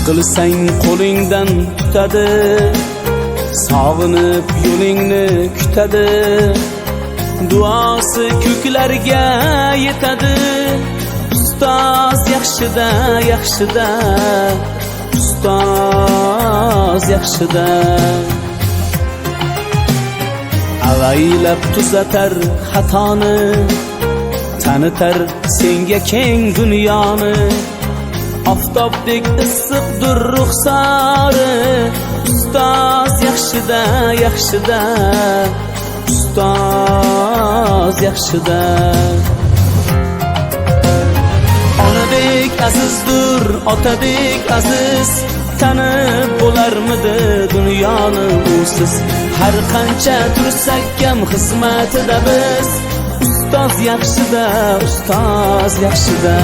qilsang qo'lingdan tutadi, sog'inib yo'lingni kutadi, duosi ko'klarga yetadi. Ustoz yaxshida, yaxshida, ustoz yaxshida. Avaylab tuzatar xatoni, tanitar senga keng dunyoni. Oftobdek issiqdir ruxsori, ustoz yaxshida, yaxshida, ustoz yaxshida. Onadek azizdir, otadek aziz, tanib bo'larmidi dunyoni usiz. Har qancha tursak ham xizmatida biz, ustoz yaxshida, ustoz yaxshida.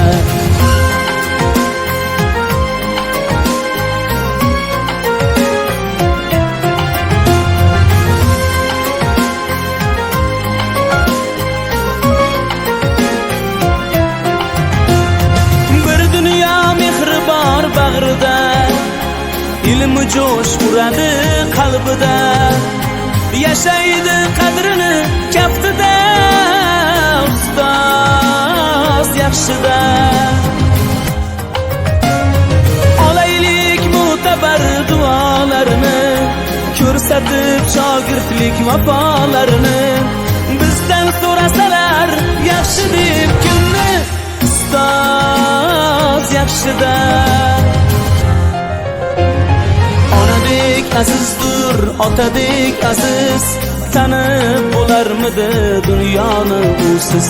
Bag'rida ilmi jo'sh uradi qalbida, yashaydi qadrini kaftida, ustoz yaxshida. Olaylik mo'tabar duolarini, ko'rsatib shogirdlik vafolarini. Bizdan so'rasalar yaxshi deb kimni, ustoz yaxshida. Onadek azizdir, otadek aziz, tanib bo'larmidi dunyoni usiz.